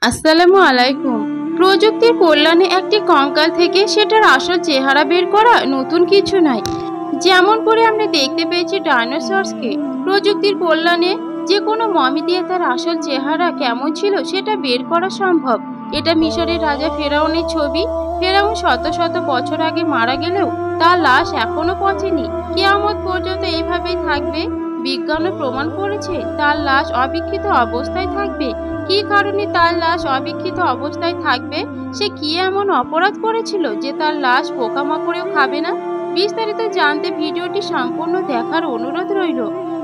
আসসালামু আলাইকুম। প্রযুক্তির কল্যাণে একটি কঙ্কাল থেকে সেটার আসল চেহারা বের করা নতুন কিছু নয়। যেমন করে আমরা দেখতে পেয়েছি ডাইনোসরসকে। প্রযুক্তির কল্যাণে যে কোনো মমি দিয়ে তার আসল চেহারা কেমন ছিল সেটা বের করা সম্ভব। এটা মিশরের রাজা ফেরাউনের ছবি। ফেরাউন শত শত বছর আগে মারা গেলেও তার লাশ এখনো পচেনি। কিয়ামত পর্যন্ত এইভাবেই থাকবে। বিজ্ঞানও প্রমাণ করেছে তার লাশ অবিকৃত অবস্থায় থাকবে। কি কারণে তার লাশ অবিকৃত অবস্থায় থাকবে? সে কি এমন অপরাধ করেছিল যে তার লাশ পোকামাকড়েও খাবে না? বিস্তারিত জানতে ভিডিওটি সম্পূর্ণ দেখার অনুরোধ রইল।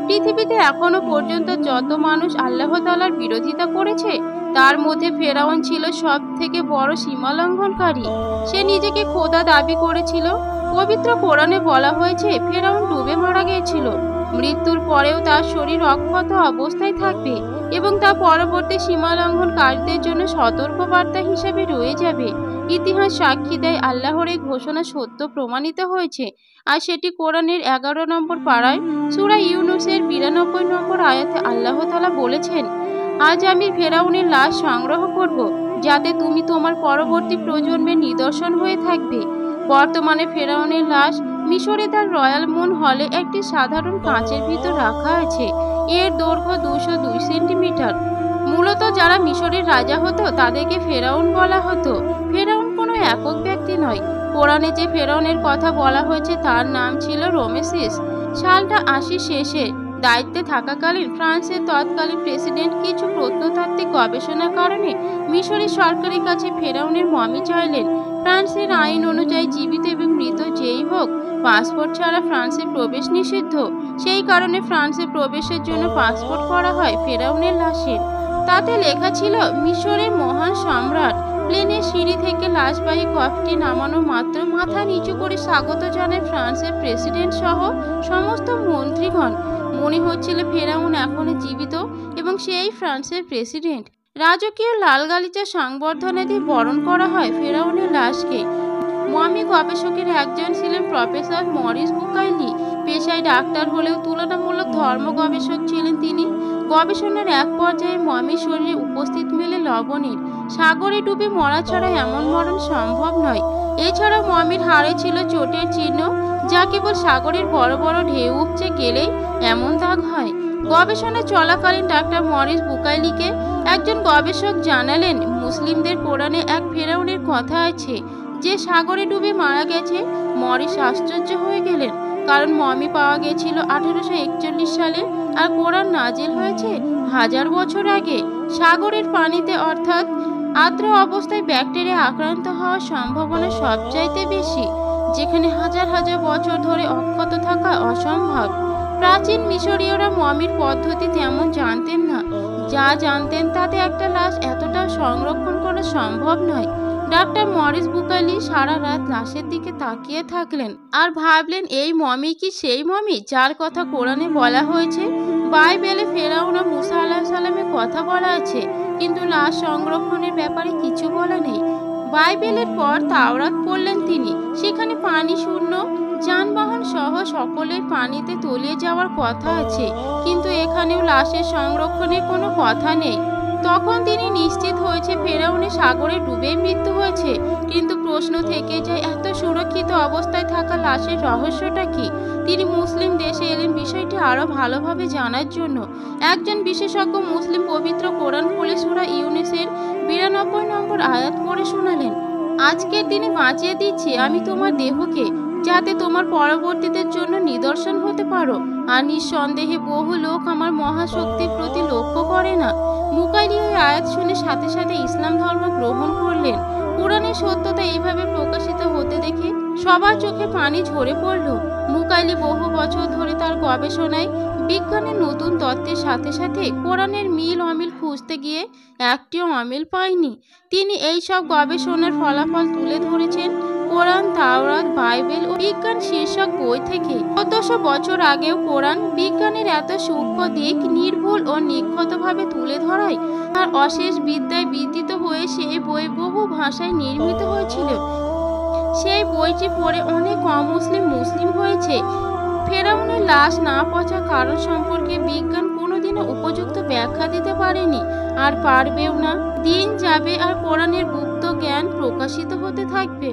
পৃথিবীতে এখনো পর্যন্ত যত মানুষ আল্লাহ তাআলার বিরোধিতা করেছে তার মধ্যে ফেরাউন ছিল সব থেকে বড় সীমালঙ্ঘনকারী। সে নিজেকে খোদা দাবি করেছিল। পবিত্র কোরআনে বলা হয়েছে ফেরাউন ডুবে মারা গিয়েছিল। মৃত্যুর পরেও তার শরীর অক্ষত অবস্থায় থাকবে এবং তা পরবর্তী সীমালঙ্ঘনকারীদের জন্য সতর্কবার্তা হিসেবে রয়ে যাবে। ইতিহাস সাক্ষী দেয় আল্লাহর এই ঘোষণা সত্য প্রমাণিত হয়েছে। আর সেটি কোরআনের 11 নম্বর পারায় সূরা ইউনূসের 92 নম্বর আয়াতে আল্লাহ তাআলা বলেছেন, আজ আমি ফেরাউনের লাশ সংগ্রহ করব যাতে তুমি তোমার পরবর্তী প্রজন্মের নিদর্শন হয়ে থাকবে। বর্তমানে ফেরাউনের লাশ মিশরে তার রয়্যাল মুন হলে একটি সাধারণ কাঁচের ভিতর রাখা আছে। এর দৈর্ঘ্য 202 সেন্টিমিটার। মূলত যারা মিশরের রাজা হতো তাদেরকে ফেরাউন বলা হতো। ফেরাউন কোনো একক ব্যক্তি নয়। কোরআনে যে ফেরাউনের কথা বলা হয়েছে তার নাম ছিল রমেসিস। সালটা 80 শেষে দায়িত্বে থাকাকালীন ফ্রান্সের তৎকালীন প্রেসিডেন্ট কিছু প্রত্নতাত্ত্বিক গবেষণার কারণে মিশরের সরকারের কাছে ফেরাউনের মমি চাইলেন। ফ্রান্সের আইন অনুযায়ী জীবিত এবং মৃত যেই হোক পাসপোর্ট ছাড়া ফ্রান্সে প্রবেশ নিষিদ্ধ। সেই কারণে ফ্রান্সে প্রবেশের জন্য পাসপোর্ট করা হয় ফেরাউনের লাশের। তাতে লেখা ছিল মিশরের মহান সম্রাট। প্লেনের সিঁড়ি থেকে লাশবাহী কফটি নামানো মাত্র মাথা নিচু করে স্বাগত জানায় ফ্রান্সের প্রেসিডেন্ট সহ সমস্ত মন্ত্রীগণ। মনে হচ্ছিল ফেরাউন এখনো জীবিত এবং সেই ফ্রান্সের প্রেসিডেন্ট। রাজকীয় লাল গালিচা সংবর্ধনা দিয়ে বরণ করা হয় ফেরাউনের লাশকে। মমি গবেষকের একজন ছিলেন প্রফেসর মরিস বুকাইলি। পেশায় ডাক্তার হলেও তুলনামূলক ধর্ম গবেষক ছিলেন তিনি। গবেষণার এক পর্যায়ে মমির শরীরে উপস্থিত মেলে লবণের। সাগরে ডুবে মরা ছাড়া এমন মরণ সম্ভব নয়। এছাড়াও মমির হাড়ে ছিল চোটের চিহ্ন, যা কেবল সাগরের বড় বড় ঢেউ উপচে গেলেই এমন দাগ হয়। গবেষণা চলাকালীন ডাক্তার মরিস বুকাইলিকে একজন গবেষক জানালেন, মুসলিমদের কোরআনে এক ফেরাউনের কথা আছে যে সাগরে ডুবে মারা গেছে। মরিস আশ্চর্য হয়ে গেলেন, কারণ মমি পাওয়া গেছিল 1841 সালে আর কোরআন নাজিল হয়েছে 1000 বছর আগে। সাগরের পানিতে অর্থাৎ আর্দ্র অবস্থায় ব্যাকটেরিয়া আক্রান্ত হওয়ার সম্ভাবনা সবচাইতে বেশি, যেখানে হাজার হাজার বছর ধরে অক্ষত থাকা অসম্ভব। প্রাচীন মিশরীয়রা মমির পদ্ধতি তেমন জানতেন না। যা জানতেন তাতে একটা লাশ এতটা সংরক্ষণ করা সম্ভব নয়। ডাক্তার মরিস বুকাইলি সারা রাত লাশের দিকে তাকিয়ে থাকলেন আর ভাবলেন, এই মমি কি সেই মমি যার কথা কোরআনে বলা হয়েছে? বাইবেলে ফেরাউন ও মুসা আলাইহিস সালামের কথা বলা আছে, কিন্তু লাশ সংরক্ষণের ব্যাপারে কিছু বলা নেই। বাইবেলের পর তাওরাত পড়লেন তিনি। সেখানে পানি শূন্য, যানবাহন সহ সকলের পানিতে তলিয়ে যাওয়ার কথা আছে, কিন্তু এখানেও লাশের সংরক্ষণের কোনো কথা নেই। তখন তিনি নিশ্চিত হয়েছে ফেরাউনের সাগরে ডুবেই মৃত্যু হয়েছে। কিন্তু প্রশ্ন থেকে যায়, এত সুরক্ষিত অবস্থায় থাকা লাশের রহস্যটা কি? তিনি মুসলিম দেশে এলেন বিষয়টি আরো ভালোভাবে জানার জন্য। একজন বিশেষজ্ঞ মুসলিম পবিত্র কোরআন খুলে সূরা ইউনূসের 92 নম্বর আয়াত পড়ে শোনালেন, আজকের দিনে বাঁচিয়ে দিচ্ছি আমি তোমার দেহকে, যাতে তোমার পরবর্তীদের জন্য নিদর্শন হতে পারো। আর নিঃসন্দেহে বহু লোক আমার মহাশক্তির প্রতি লক্ষ্য করে না। মুকাইলি এই আয়াত শুনে সাথে সাথে ইসলাম ধর্ম গ্রহণ করলেন। কোরআনের সত্যতা এইভাবে প্রকাশিত হতে দেখে সবার চোখে পানি ঝরে পড়ল। মুকাইলি বহু বছর ধরে তার গবেষণায় বিজ্ঞানের নতুন তত্ত্বের সাথে সাথে কোরআনের মিল অমিল খুঁজতে গিয়ে একটিও অমিল পায়নি। তিনি এই সব গবেষণার ফলাফল তুলে ধরেছেন কোরআন, তাওরাত, বাইবেল ও বিজ্ঞান শীর্ষক বই থেকে। 1400 বছর আগেও কোরআন বিজ্ঞানের এত সূক্ষ্ম দিক নির্ভুল ও নিখুঁতভাবে তুলে ধরায় তার অশেষ বিদ্যায় বিদিত হয়ে সেই বই বহু ভাষায় নির্মিত হয়েছিল। সেই বইটি পড়ে অনেক অমুসলিম মুসলিম হয়েছে। ফেরাউনের লাশ না পচা কারণ সম্পর্কে বিজ্ঞান কোনোদিনও উপযুক্ত ব্যাখ্যা দিতে পারেনি, আর পারবেও না। দিন যাবে যাবে আর কোরআনের গুপ্ত জ্ঞান প্রকাশিত হতে থাকবে।